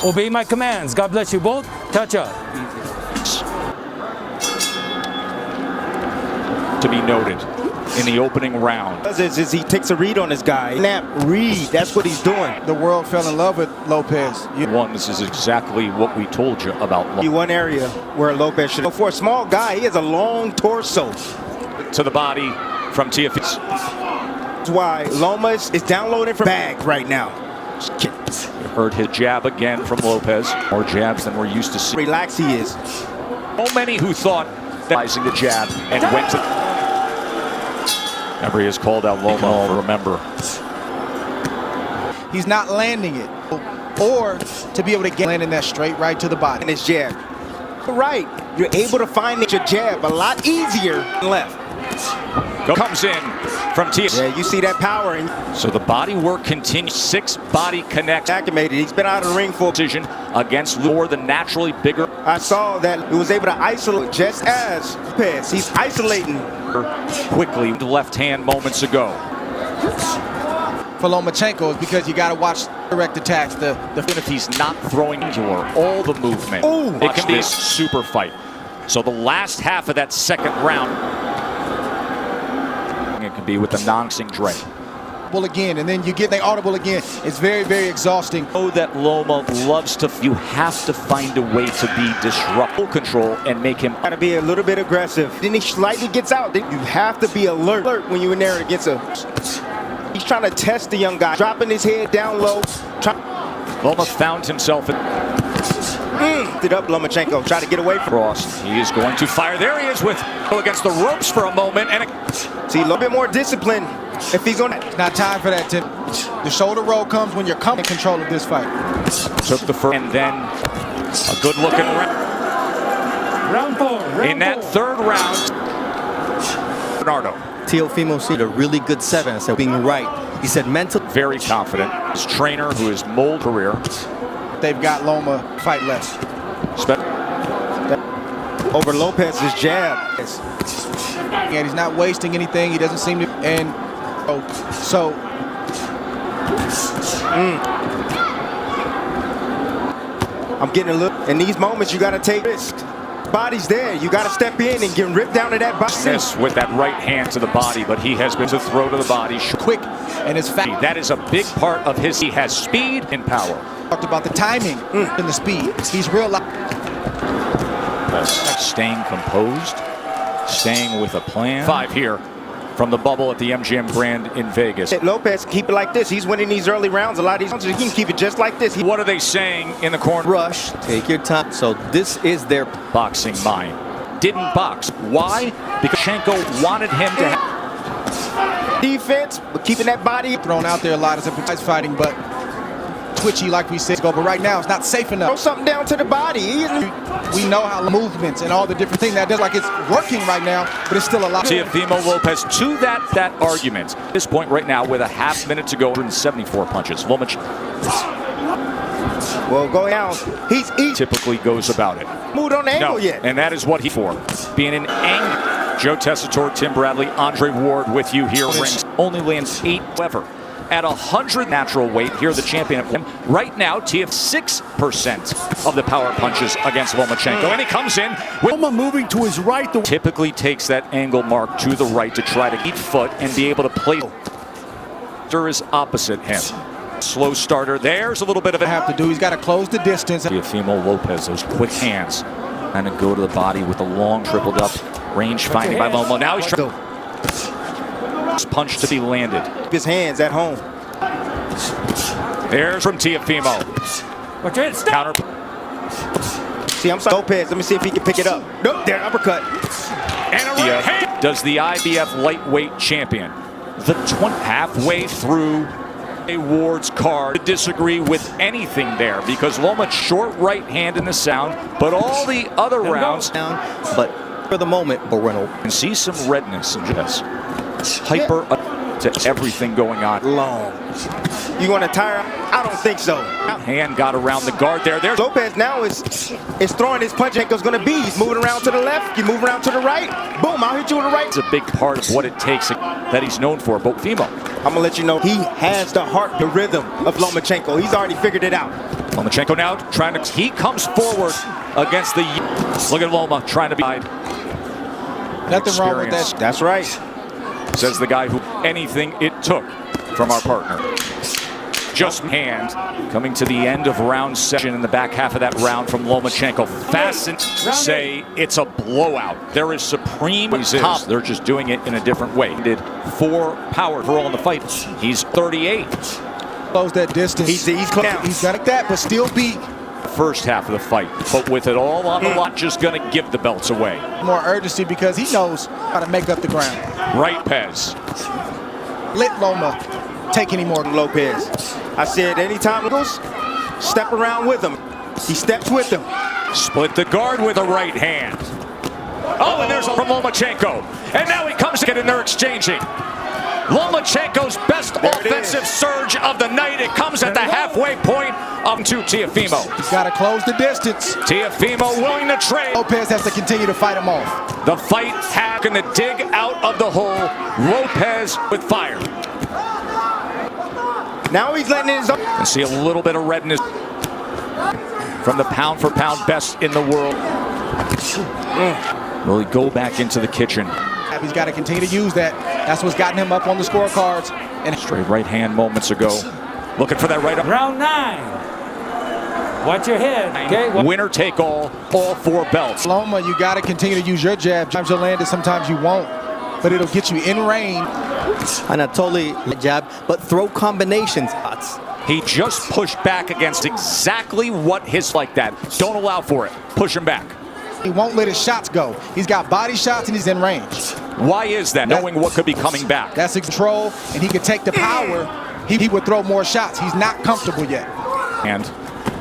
Obey my commands. God bless you both. Cha-cha. To be noted in the opening round. Is he takes a read on this guy. Snap, read, that's what he's doing. The world fell in love with Lopez. This is exactly what we told you about Lopez. One area where Lopez should. For a small guy, he has a long torso. To the body from Teofimo. That's why Lomas is downloading from bag right now. You heard his jab again from Lopez. More jabs than we're used to seeing. Relaxed he is. So many who thought that rising the jab and went to. Remember, he has called out Loma. Remember, He's not landing it, or to be able to get landing that straight right to the body. And his jab. Right, you're able to find your jab a lot easier than left. comes in from Teofimo. Yeah, you see that power. So the body work continues. 6 body connects. Acclimated. He's been out of the ring for Decision against Lure, the naturally bigger. I saw that he was able to isolate just as Lopez. He's isolating Quickly the left hand moments ago. For Lomachenko is because you got to watch direct attacks. Even if he's not throwing all the movement, it can be a super fight. So the last half of that second round, it can be with the non-sing Dre. Again, and then you get the audible again. It's very, very exhausting. Know that Loma loves to. You have to find a way to be disruptive control and make him. Got to be a little bit aggressive. Then he slightly gets out. Then you have to be alert when you're in there against a. He's trying to test the young guy, dropping his head down low. Loma found himself in. Did up Lomachenko, try to get away from Frost. He is going to fire. There he is with against the ropes for a moment, and see a little bit more discipline if he's going. It's not time for that, Tim. The shoulder roll comes when you're coming in control of this fight. Took the first, and then a good looking round. Round 4. In that third round, Bernardo. Teofimo said a really good 7. I said being right. He said mental. Very confident. His trainer, who is mold career. They've got Loma fight less. Over Lopez's jab. And he's not wasting anything. He doesn't seem to. And so. I'm getting a look. In these moments, you got to take risks. Body's there. You got to step in and get ripped down to that body. Yes, with that right hand to the body, but he has been to throw to the body. Quick and his fast. That is a big part of his. He has speed and power. Talked about the timing and the speed. He's real. Staying composed, staying with a plan. 5 here from the bubble at the MGM Grand in Vegas. Lopez keep it like this. He's winning these early rounds. A lot of these rounds, he can keep it just like this. What are they saying in the corner? Rush, take your time. So this is their boxing mind. Didn't box. Why? Because Lomachenko wanted him to have defense, but keeping that body thrown out there a lot as a prize fighting, but twitchy like we said. But right now it's not safe enough. Throw something down to the body. We know how movements and all the different things that does, like it's working right now, but it's still a lot. Teofimo Lopez to that argument. At this point right now with a half minute to go, 174 punches. Lomachenko. Well, going down. He Typically goes about it. Moved on the angle yet. And that is what he's for. Being an angle. Joe Tessitore, Tim Bradley, Andre Ward with you here. Rings only lands 8 ever. At 100 natural weight, here the champion at him. Right now, TF 6% of the power punches against Lomachenko. And he comes in with Loma moving to his right. Typically takes that angle mark to the right to try to keep foot and be able to play. Is opposite him. Slow starter. There's a little bit of it. Have to do. He's got to close the distance. Teofimo Lopez, those quick hands. And to go to the body with a long tripled up range finding by Loma. Now he's trying. Punch to be landed. His hands at home. There's from Teofimo. Counter. See, I'm sorry, Lopez. Let me see if he can pick it up. Nope, there, uppercut. And a right hand. Does the IBF lightweight champion, the halfway through Ward's card, to disagree with anything there because Loma's short right hand in the sound, but all the other rounds down. But for the moment, Borreno can see some redness in this. Hyper to everything going on. Long. You want to tire? I don't think so. Hand got around the guard there. There's Lopez now is throwing his punch. It's going to be. He's moving around to the left. You move around to the right. Boom! I'll hit you with the right. It's a big part of what it takes that he's known for. Teofimo. I'm gonna let you know he has the heart, the rhythm of Lomachenko. He's already figured it out. Lomachenko now trying to, he comes forward against the, look at Loma trying to be. Nothing wrong with that. That's right. Says the guy who anything it took from our partner. Just hand coming to the end of round 7 in the back half of that round from Lomachenko. Fasten, say it's a blowout. There is supreme top. They're just doing it in a different way. He did 4 power for all in the fight. He's 38. Close that distance. He's close. He's got that, but still beat. First half of the fight, but with it all on the line, just going to give the belts away. More urgency because he knows how to make up the ground. Right, Pez. Let Loma take any more. Lopez. I said anytime he goes, step around with him. He steps with him. Split the guard with a right hand. Oh, and there's a from Lomachenko. And now he comes to get in there exchanging. Lomachenko's best offensive surge of the night. It comes at the halfway point up to Teofimo. He's got to close the distance. Teofimo willing to trade. Lopez has to continue to fight him off. The fight going to dig out of the hole. Lopez with fire. Now he's letting his own. And see a little bit of redness from the pound-for-pound best in the world. Will he go back into the kitchen? He's got to continue to use that. That's what's gotten him up on the scorecards. And straight right hand moments ago. Looking for that right up. Round 9. Watch your head. Okay. Winner take all 4 belts. Loma, you got to continue to use your jab. Sometimes you'll land it, sometimes you won't. But it'll get you in range. And not totally jab, but throw combinations. He just pushed back against exactly what his like that. Don't allow for it. Push him back. He won't let his shots go. He's got body shots and he's in range. Why is that? Knowing what could be coming back. That's his control, and he could take the power. He would throw more shots. He's not comfortable yet. And,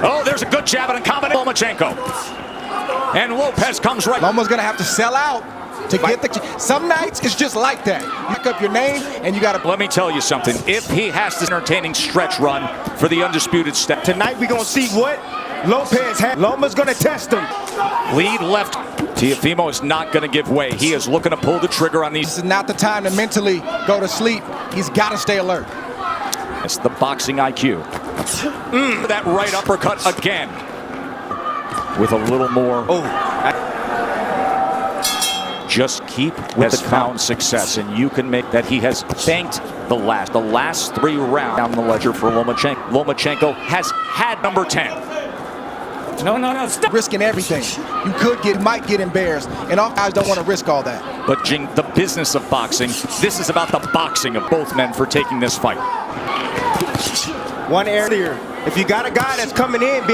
oh, there's a good jab and a combination. Lomachenko. And Lopez comes right. Loma's going to have to sell out to get the. Some nights it's just like that. You pick up your name and you got to. Let me tell you something. If he has this entertaining stretch run for the undisputed step. Tonight we're going to see what Lopez has. Loma's going to test him. Lead left. Teofimo is not going to give way. He is looking to pull the trigger on these. This is not the time to mentally go to sleep. He's got to stay alert. It's the boxing IQ. That right uppercut again. With a little more. Just keep with the found success, and you can make that. He has banked the last 3 rounds down the ledger for Lomachenko. Lomachenko has had number 10. No, stop. Risking everything. You might get embarrassed, and all guys don't want to risk all that. But the business of boxing, this is about the boxing of both men for taking this fight. One area. If you got a guy that's coming in,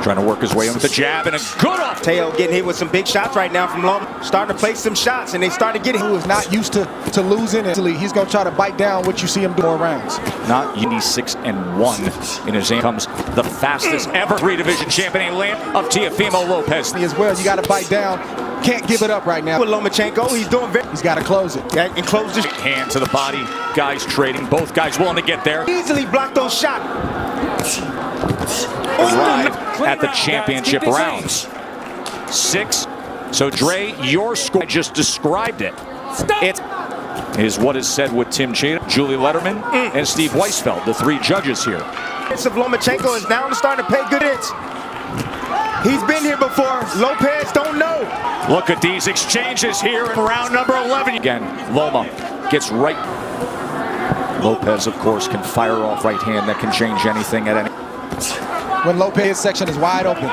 Trying to work his way in with the jab and a good off. Teo getting hit with some big shots right now from Loma. Starting to place some shots, and they started getting. Who is not used to losing, and he's going to try to bite down what you see him do more rounds. Not 6-1 in his aim. Comes the fastest ever 3-division champion of Teofimo Lopez. As well, you got to bite down. Can't give it up right now. With Lomachenko, he's doing very. He's got to close it. Yeah, and close this. Hand to the body. Guys trading. Both guys willing to get there. Easily block those shots. Arrive at the championship rounds. 6. So Dre, your score, I just described it. It is what is said with Tim Cheetah, Julie Letterman, and Steve Weisfeld, the 3 judges here. Of Lomachenko is now starting to pay good hits. He's been here before. Lopez don't know. Look at these exchanges here in round number 11. Again, Loma gets right. Lopez, of course, can fire off right hand that can change anything at any. When Lopez's section is wide open.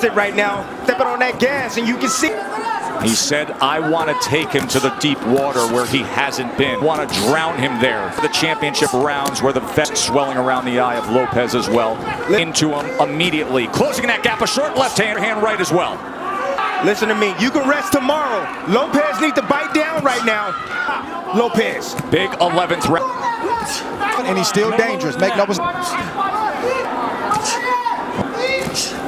Sit right now, stepping on that gas, and you can see. He said, I want to take him to the deep water where he hasn't been. Want to drown him there. The championship rounds where the vest swelling around the eye of Lopez as well. Into him immediately. Closing that gap, a short left hand right as well. Listen to me, you can rest tomorrow. Lopez needs to bite down right now. Lopez. Big 11th round. And he's still dangerous. Make no mistake.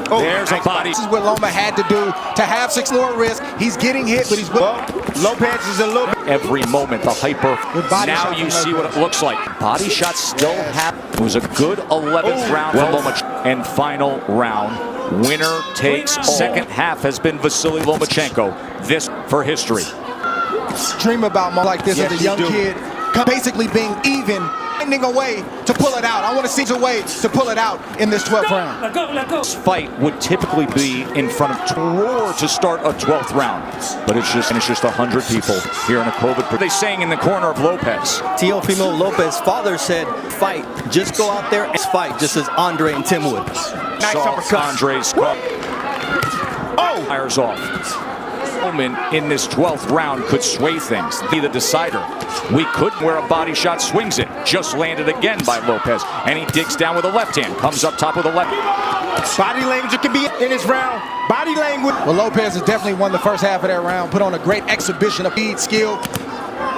There's a body. This is what Loma had to do to have 6 lower risk. He's getting hit, but he's. Well, Lopez is a little. Every moment, the hyper. Now you see what it looks like. Body shots still happen. It was a good 11th round for Lomachenko. And final round. Winner takes all. Second half has been Vasyl Lomachenko. This for history. Dream about moments like this as a young kid. basically being even, finding a way to pull it out. I want to see a way to pull it out in this 12th round. This fight would typically be in front of roar to start a 12th round, but it's just 100 people here in a COVID. What are they saying in the corner of Lopez? Teofimo Lopez's father said, fight. Just go out there and fight, just as Andre and Tim would. Nice uppercut. Andre's fires off. Moment in this 12th round could sway things, be the decider. We couldn't where a body shot swings it. Just landed again by Lopez, and he digs down with a left hand. Comes up top with a left. Body language can be in this round. Body language. Well, Lopez has definitely won the first half of that round, put on a great exhibition of speed, skill.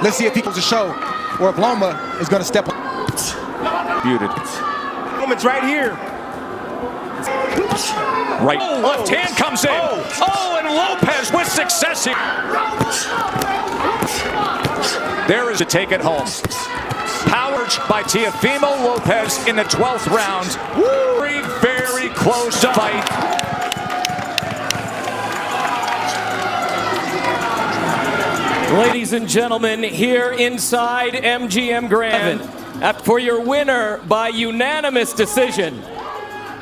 Let's see if he goes to show, or if Loma is going to step up. Muted. Moment's right here. Right. Left hand comes in. Oh, and Lopez with success here. There is to take it home. Powered by Teofimo Lopez in the 12th round. Very, very close to fight. Ladies and gentlemen, here inside MGM Grand, for your winner by unanimous decision.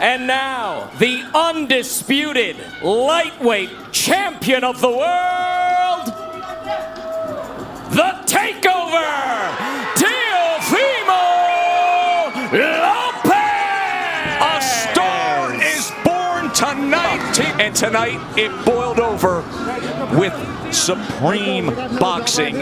And now, the undisputed lightweight champion of the world, the takeover, Teofimo Lopez! A star is born tonight. And tonight, it boiled over with supreme boxing.